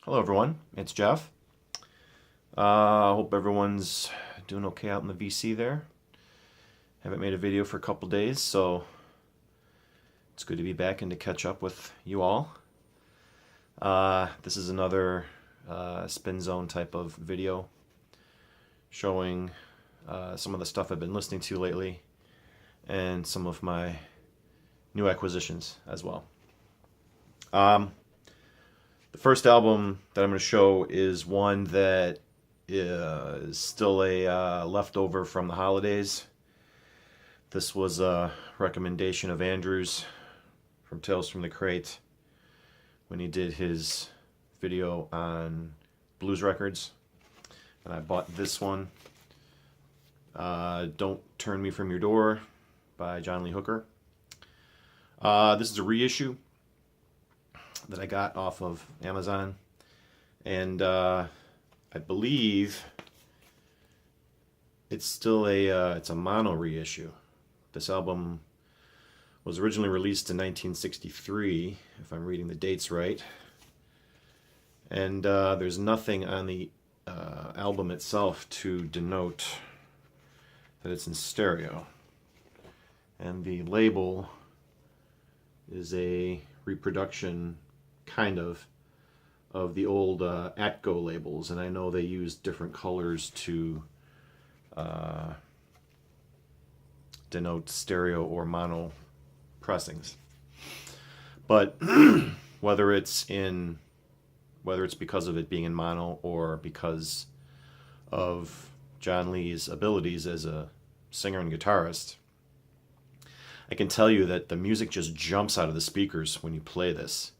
Hello everyone, it's Jeff. Hope everyone's doing okay out in the VC there. Haven't made a video for a couple days, so it's good to be back and to catch up with you all. This is another Spin Zone type of video showing some of the stuff I've been listening to lately and some of my new acquisitions as well. The first album that I'm going to show is one that is still a leftover from the holidays. This was a recommendation of Andrew's from Tales from the Crate when he did his video on blues records. And I bought this one, Don't Turn Me From Your Door by John Lee Hooker. This is a reissue that I got off of Amazon, and I believe it's still it's a mono reissue. This album was originally released in 1963, if I'm reading the dates right, and there's nothing on the album itself to denote that it's in stereo, and the label is a reproduction kind of the old Atco labels, and I know they use different colors to denote stereo or mono pressings. But whether it's because of it being in mono or because of John Lee's abilities as a singer and guitarist, I can tell you that the music just jumps out of the speakers when you play this.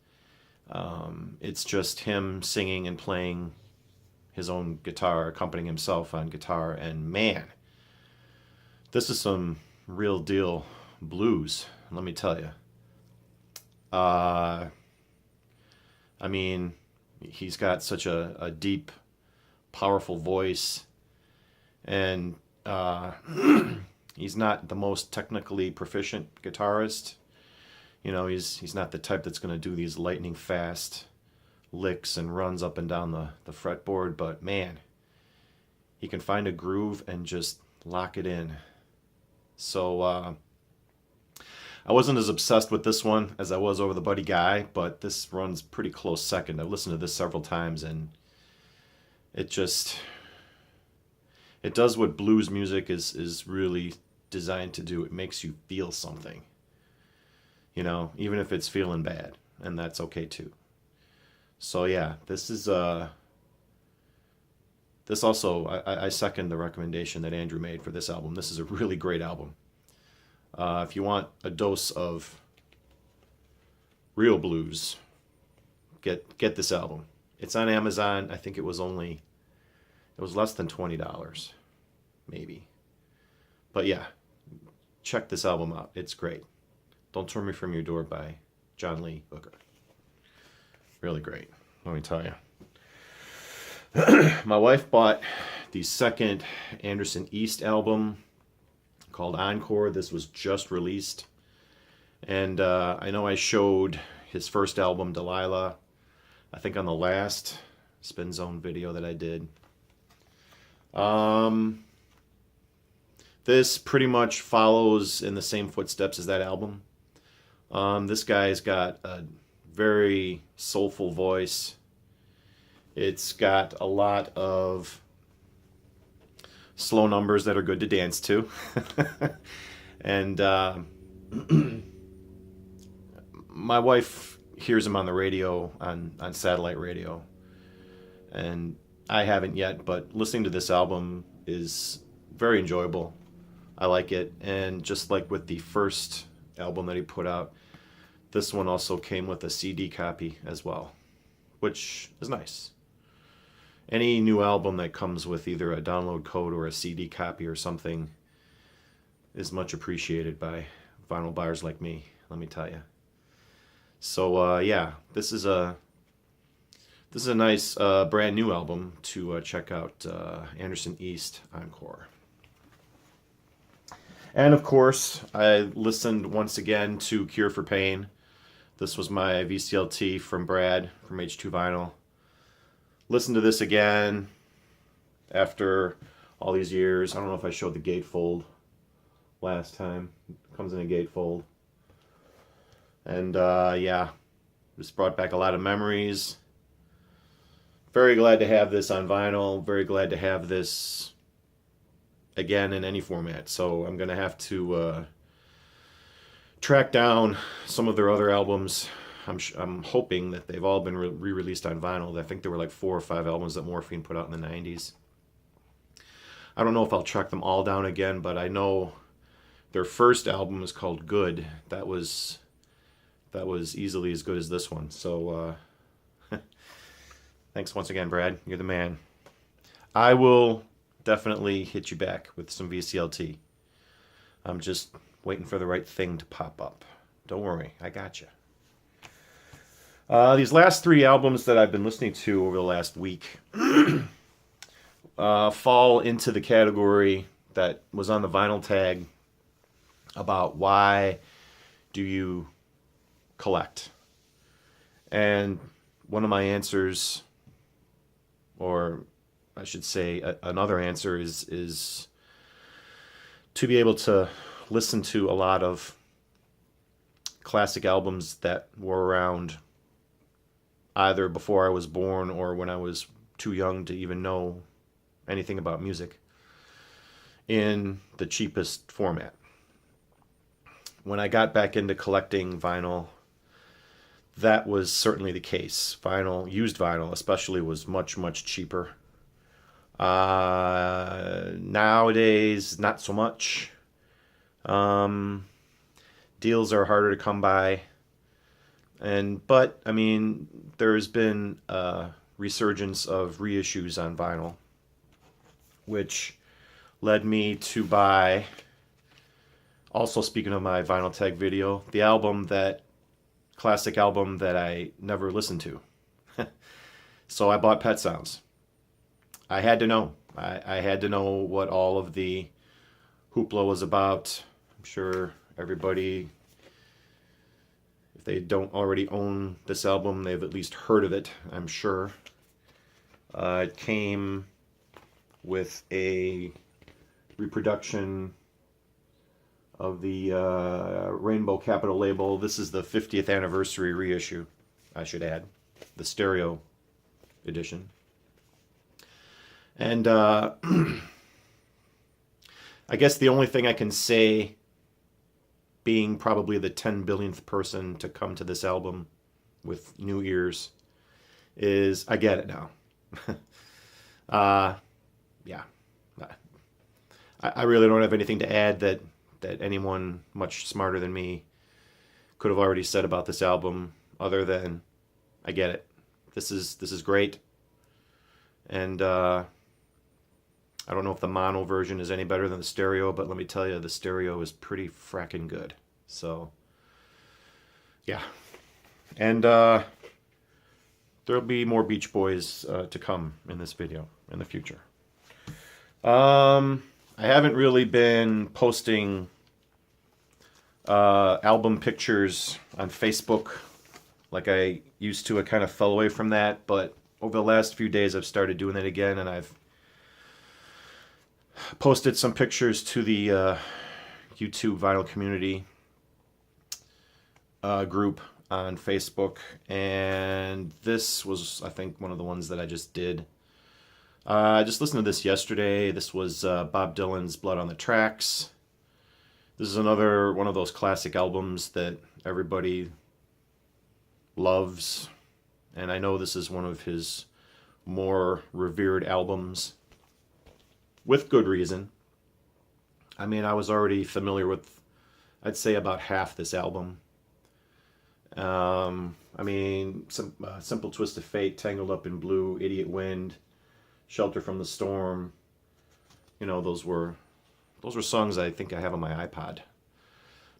It's just him singing and playing his own guitar, accompanying himself on guitar, and man, this is some real deal blues, let me tell you. I mean, he's got such a deep, powerful voice, and he's not the most technically proficient guitarist. You know, he's not the type that's going to do these lightning fast licks and runs up and down the fretboard, but man, he can find a groove and just lock it in. So I wasn't as obsessed with this one as I was over the Buddy Guy, but this runs pretty close second. I've listened to this several times, and it does what blues music is really designed to do. It makes you feel something. You know, even if it's feeling bad, and that's okay too. So yeah, this is this also, I second the recommendation that Andrew made for this album. This is a really great album. If you want a dose of real blues, get this album. It's on Amazon. I think it was less than $20, maybe. But yeah, check this album out. It's great. Don't Turn Me From Your Door by John Lee Hooker. Really great, let me tell you. My wife bought the second Anderson East album called Encore. This was just released. And I know I showed his first album, Delilah, I think on the last Spin Zone video that I did. This pretty much follows in the same footsteps as that album. This guy's got a very soulful voice. It's got a lot of slow numbers that are good to dance to. And my wife hears him on the radio, on satellite radio. And I haven't yet, but listening to this album is very enjoyable. I like it. And just like with the first album that he put out, this one also came with a CD copy as well, which is nice. Any new album that comes with either a download code or a CD copy or something is much appreciated by vinyl buyers like me, let me tell you. So yeah, this is a nice brand new album to check out, Anderson East Encore. And of course, I listened once again to Cure for Pain. This was my VCLT from Brad from H2 Vinyl. listen to this again after all these years. I don't know if I showed the gatefold last time. It comes in a gatefold. And yeah, this brought back a lot of memories. Very glad to have this on vinyl. Very glad to have this again in any format. So I'm going to have to track down some of their other albums. I'm hoping that they've all been re-released on vinyl. I think there were like 4 or 5 albums that Morphine put out in the 90s. I don't know if I'll track them all down again, but I know their first album is called Good. That was easily as good as this one. So thanks once again, Brad. You're the man. I will definitely hit you back with some VCLT. I'm just waiting for the right thing to pop up. Don't worry, I got you. These last 3 albums that I've been listening to over the last week fall into the category that was on the vinyl tag about why do you collect. And one of my answers, or I should say another answer, is to be able to listen to a lot of classic albums that were around either before I was born or when I was too young to even know anything about music in the cheapest format. When I got back into collecting vinyl, that was certainly the case. Vinyl, used vinyl especially, was much, much cheaper. Nowadays, not so much. Deals are harder to come by. But I mean, there's been a resurgence of reissues on vinyl, which led me to buy, also speaking of my vinyl tag video, the classic album that I never listened to. So I bought Pet Sounds. I had to know. I had to know what all of the hoopla was about. I'm sure everybody, if they don't already own this album, they've at least heard of it, I'm sure. It came with a reproduction of the Rainbow Capital label. This is the 50th anniversary reissue, I should add, the stereo edition. And I guess the only thing I can say, being probably the 10 billionth person to come to this album with new ears, is I get it now. Yeah. I really don't have anything to add that anyone much smarter than me could have already said about this album, other than I get it. This is great. And I don't know if the mono version is any better than the stereo, but let me tell you, the stereo is pretty fracking good. So, yeah. And there'll be more Beach Boys to come in this video in the future. I haven't really been posting album pictures on Facebook like I used to. I kind of fell away from that, but over the last few days I've started doing it again, and I've posted some pictures to the YouTube Vinyl Community group on Facebook, and this was, I think, one of the ones that I just did. I just listened to this yesterday. This was Bob Dylan's Blood on the Tracks. This is another one of those classic albums that everybody loves, and I know this is one of his more revered albums, with good reason. I mean, I was already familiar with, I'd say, about half this album. I mean, Simple Twist of Fate, Tangled Up in Blue, Idiot Wind, Shelter from the Storm. You know, those were songs I think I have on my iPod.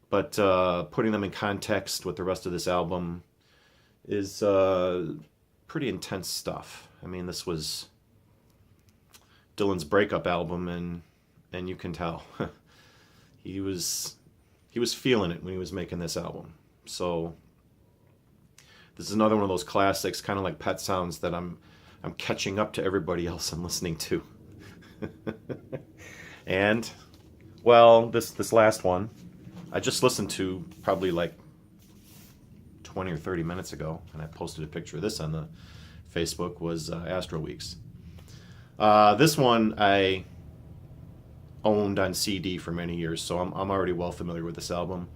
But putting them in context with the rest of this album is pretty intense stuff. I mean, this was Dylan's breakup album, and you can tell he was feeling it when he was making this album. So this is another one of those classics, kind of like Pet Sounds, that I'm I'm catching up to everybody else I'm listening to. And, well, this last one, I just listened to probably like 20 or 30 minutes ago, and I posted a picture of this on the Facebook, was Astro Weeks. This one I owned on CD for many years, so I'm already well familiar with this album.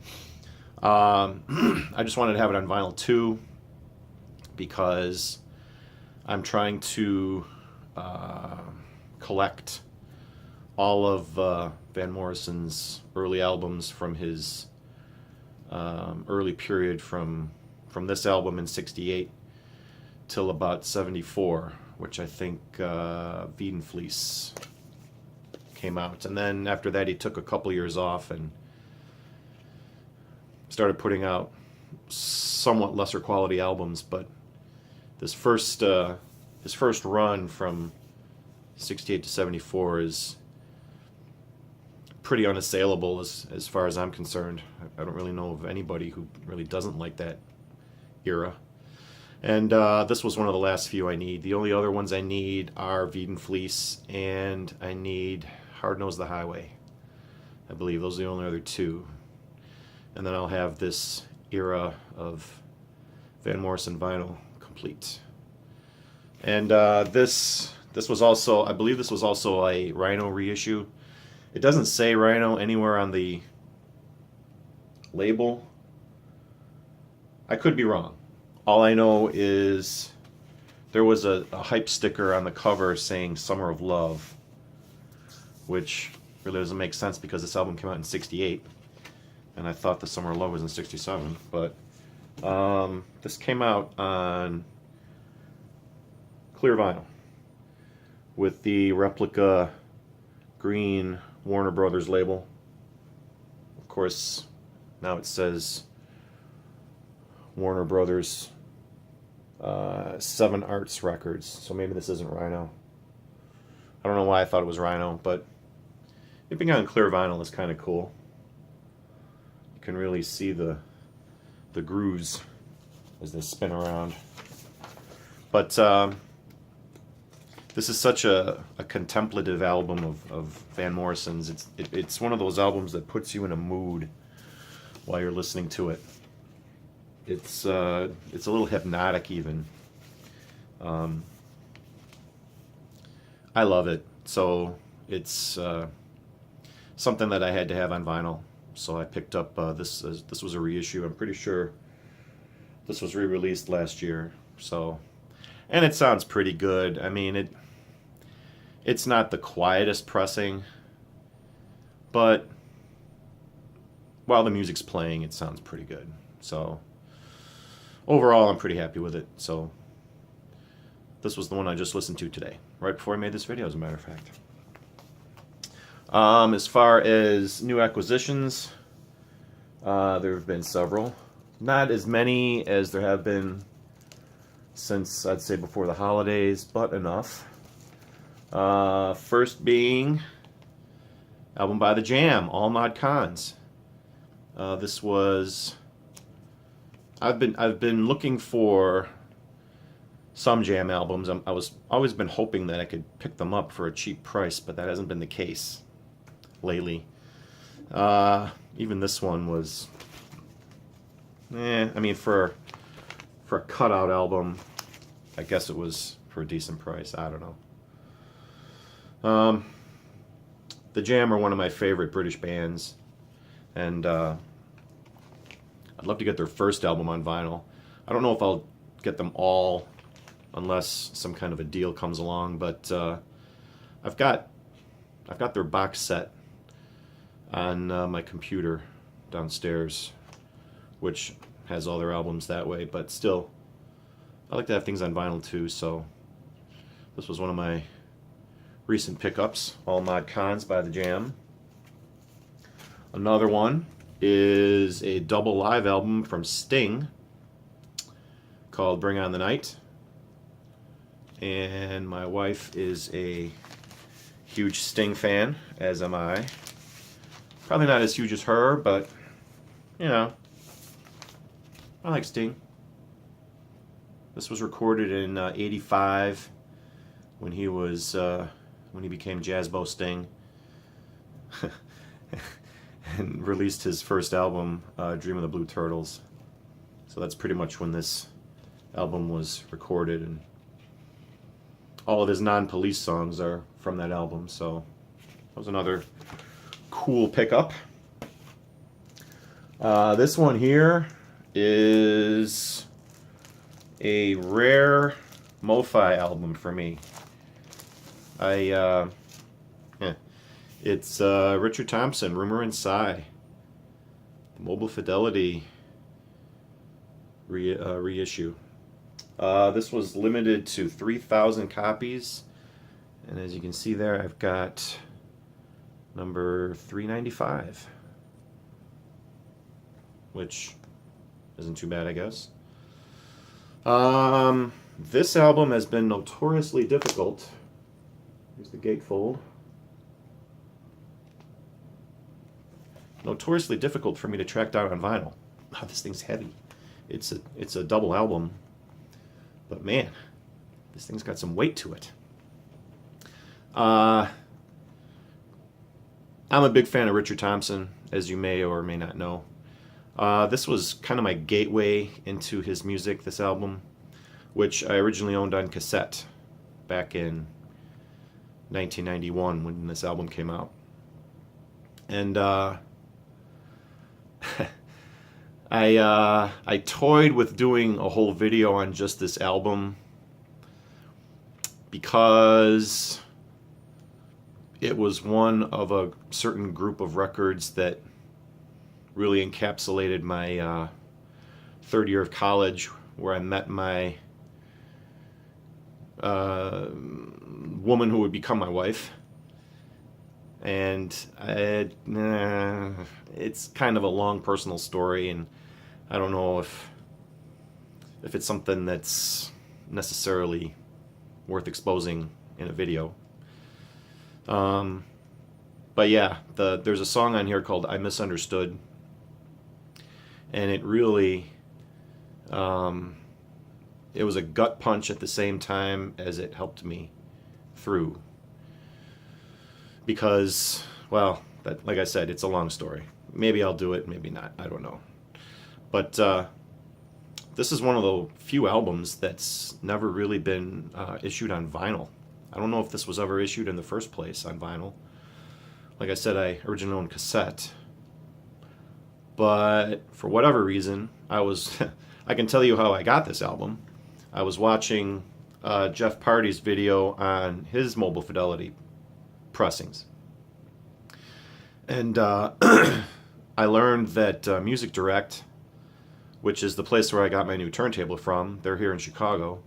I just wanted to have it on vinyl too, because I'm trying to collect all of Van Morrison's early albums from his early period, from this album in '68 till about '74, which I think Wiedenflies came out. And then after that he took a couple years off and started putting out somewhat lesser quality albums, but this first his first run from '68 to '74 is pretty unassailable as far as I'm concerned. I don't really know of anybody who really doesn't like that era. And this was one of the last few I need. The only other ones I need are Wiedenflies, and I need Hard Knows the Highway. I believe those are the only other two. And then I'll have this era of Van Morrison vinyl complete. And this was also, I believe this was also a Rhino reissue. It doesn't say Rhino anywhere on the label. I could be wrong. All I know is there was a hype sticker on the cover saying Summer of Love, which really doesn't make sense because this album came out in '68, and I thought the Summer of Love was in '67. But this came out on clear vinyl with the replica green Warner Brothers label. Of course, now it says Warner Brothers 7 Arts Records, so maybe this isn't Rhino. I don't know why I thought it was Rhino, but it being on clear vinyl is kind of cool. You can really see the grooves as they spin around. But this is such a contemplative album of Van Morrison's. It's one of those albums that puts you in a mood while you're listening to it. It's a little hypnotic even. I love it. So it's something that I had to have on vinyl. So I picked up this. This was a reissue. I'm pretty sure this was re-released last year. So, and it sounds pretty good. I mean, it's not the quietest pressing, but while the music's playing, it sounds pretty good. So overall, I'm pretty happy with it. So this was the one I just listened to today, right before I made this video, as a matter of fact. As far as new acquisitions, there have been several. Not as many as there have been since, I'd say, before the holidays, but enough. First being album by The Jam, All Mod Cons. This was, I've been looking for some Jam albums. I was always been hoping that I could pick them up for a cheap price, but that hasn't been the case lately. Even this one was, I mean, for a cutout album, I guess it was for a decent price. I don't know. The Jam are one of my favorite British bands, and I'd love to get their first album on vinyl. I don't know if I'll get them all unless some kind of a deal comes along, but I've got their box set on my computer downstairs, which has all their albums that way, but still, I like to have things on vinyl too, so this was one of my recent pickups, All Mod Cons by The Jam. Another one is a double live album from Sting called Bring On the Night. And my wife is a huge Sting fan, as am I. Probably not as huge as her, but, you know, I like Sting. This was recorded in '85 when he became Jazzbo Sting and released his first album, Dream of the Blue Turtles. So that's pretty much when this album was recorded, and all of his non-Police songs are from that album. So that was another cool pickup. This one here is a rare MoFi album for me. It's Richard Thompson, Rumor and Sigh, the Mobile Fidelity reissue. This was limited to 3,000 copies, and as you can see there, I've got number 395, which isn't too bad, I guess. This album has been notoriously difficult. Here's the gatefold. Notoriously difficult for me to track down on vinyl. Wow, this thing's heavy. It's a double album, but man, this thing's got some weight to it. I'm a big fan of Richard Thompson, as you may or may not know. This was kind of my gateway into his music, this album, which I originally owned on cassette back in 1991 when this album came out. And I toyed with doing a whole video on just this album because it was one of a certain group of records that really encapsulated my third year of college, where I met my woman who would become my wife. And it's kind of a long personal story, and I don't know if it's something that's necessarily worth exposing in a video. But yeah, there's a song on here called I Misunderstood, and it really, it was a gut punch at the same time as it helped me through. Because, well, like I said, it's a long story. Maybe I'll do it, maybe not, I don't know. But this is one of the few albums that's never really been issued on vinyl. I don't know if this was ever issued in the first place on vinyl. Like I said, I originally owned cassette. But for whatever reason, I can tell you how I got this album. I was watching Jeff Party's video on his Mobile Fidelity pressings. And I learned that Music Direct, which is the place where I got my new turntable from, they're here in Chicago,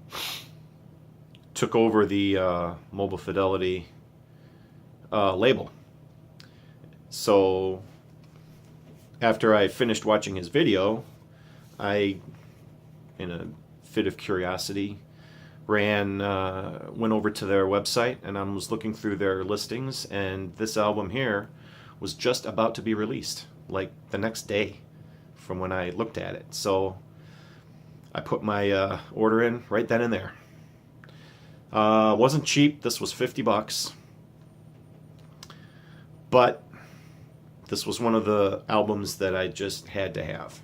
took over the Mobile Fidelity label. So after I finished watching his video, I, in a fit of curiosity, went over to their website, and I was looking through their listings, and this album here was just about to be released, like the next day from when I looked at it. So I put my order in right then and there. Wasn't cheap. This was $50, but this was one of the albums that I just had to have.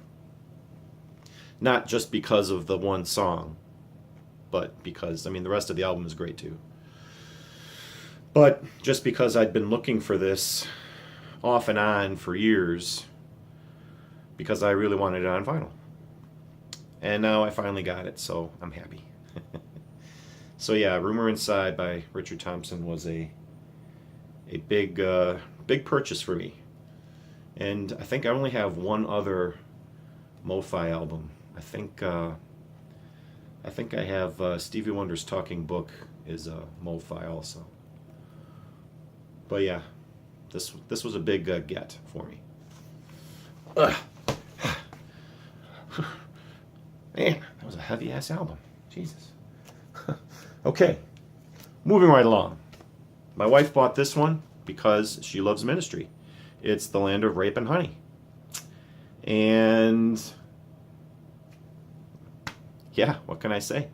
Not just because of the one song, but because, I mean, the rest of the album is great too. But just because I'd been looking for this off and on for years, because I really wanted it on vinyl. And now I finally got it, so I'm happy. So yeah, Rumor and Sigh by Richard Thompson was a big purchase for me. And I think I only have one other MoFi album. I think I have Stevie Wonder's Talking Book is a MoFi also. But yeah, this was a big get for me. Man, that was a heavy-ass album. Jesus. Okay, moving right along. My wife bought this one because she loves Ministry. It's The Land of Rape and Honey. And yeah, what can I say?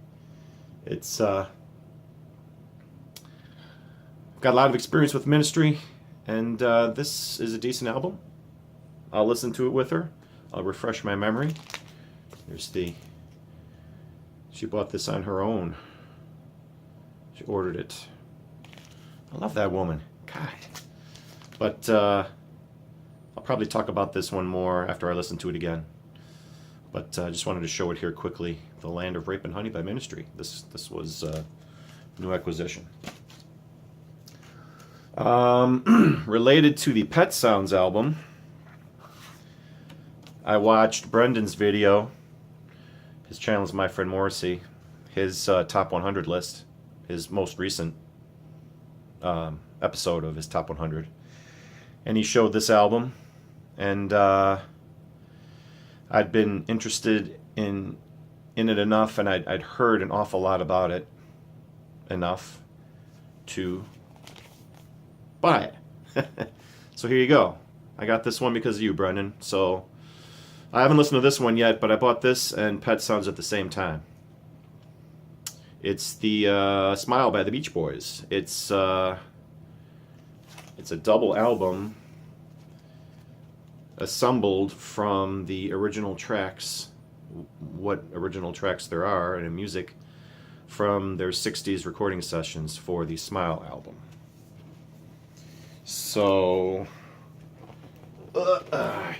It's got a lot of experience with Ministry, and this is a decent album. I'll listen to it with her. I'll refresh my memory. She bought this on her own. She ordered it. I love that woman. God. But I'll probably talk about this one more after I listen to it again. But I just wanted to show it here quickly. The Land of Rape and Honey by Ministry. This was a new acquisition. Related to the Pet Sounds album, I watched Brendan's video. His channel is My Friend Morrissey. His top 100 list. His most recent episode of his top 100. And he showed this album. And I'd been interested in it enough, and I'd heard an awful lot about it enough to buy it. So here you go. I got this one because of you, Brendan. So I haven't listened to this one yet, but I bought this and Pet Sounds at the same time. It's the Smile by the Beach Boys. It's a double album assembled from the original tracks, what original tracks there are in music, from their 60s recording sessions for the Smile album. So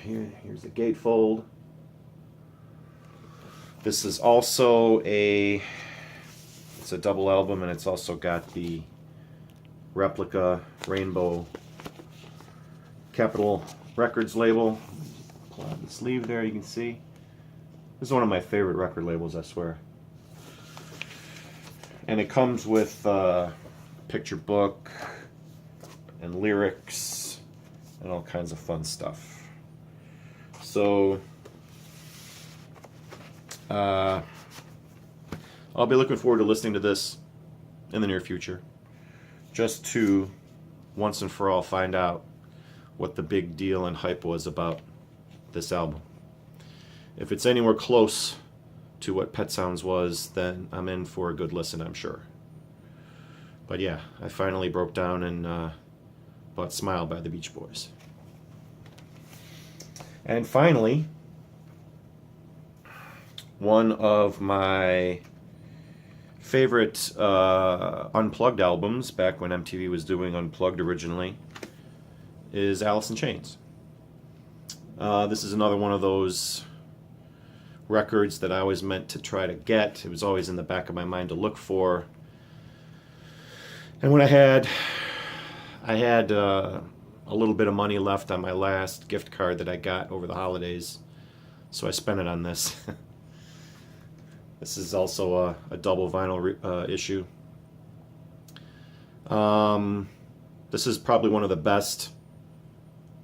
here's the gatefold. This is also it's a double album, and it's also got the replica rainbow Capitol Records label. Pull out the sleeve there, you can see. This is one of my favorite record labels, I swear. And it comes with a picture book and lyrics and all kinds of fun stuff. So I'll be looking forward to listening to this in the near future, just to once and for all find out what the big deal and hype was about this album. If it's anywhere close to what Pet Sounds was, then I'm in for a good listen, I'm sure. But yeah, I finally broke down and bought Smile by the Beach Boys. And finally, one of my favorite Unplugged albums, back when MTV was doing Unplugged originally, is Alice in Chains. This is another one of those records that I always meant to try to get. It was always in the back of my mind to look for. And when I had a little bit of money left on my last gift card that I got over the holidays, so I spent it on this. This is also a double vinyl issue. This is probably one of the best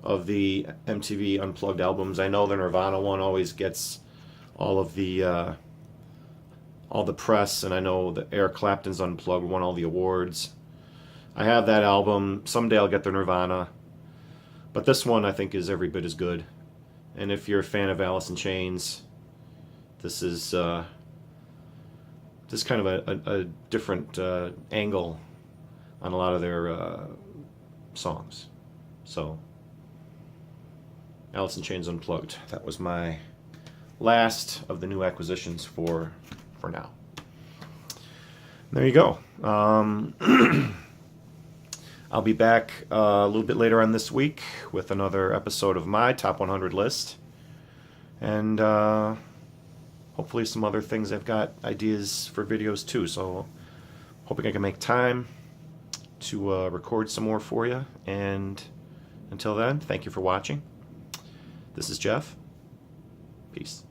of the MTV Unplugged albums. I know the Nirvana one always gets all the press, and I know the Eric Clapton's Unplugged won all the awards. I have that album. Someday I'll get the Nirvana, but this one I think is every bit as good. And if you're a fan of Alice in Chains, this is kind of a different angle on a lot of their songs. So Alice in Chains Unplugged. That was my last of the new acquisitions for now. There you go. I'll be back a little bit later on this week with another episode of my Top 100 list. And hopefully some other things. I've got ideas for videos too, so hoping I can make time to record some more for you. And until then, thank you for watching. This is Jeff. Peace.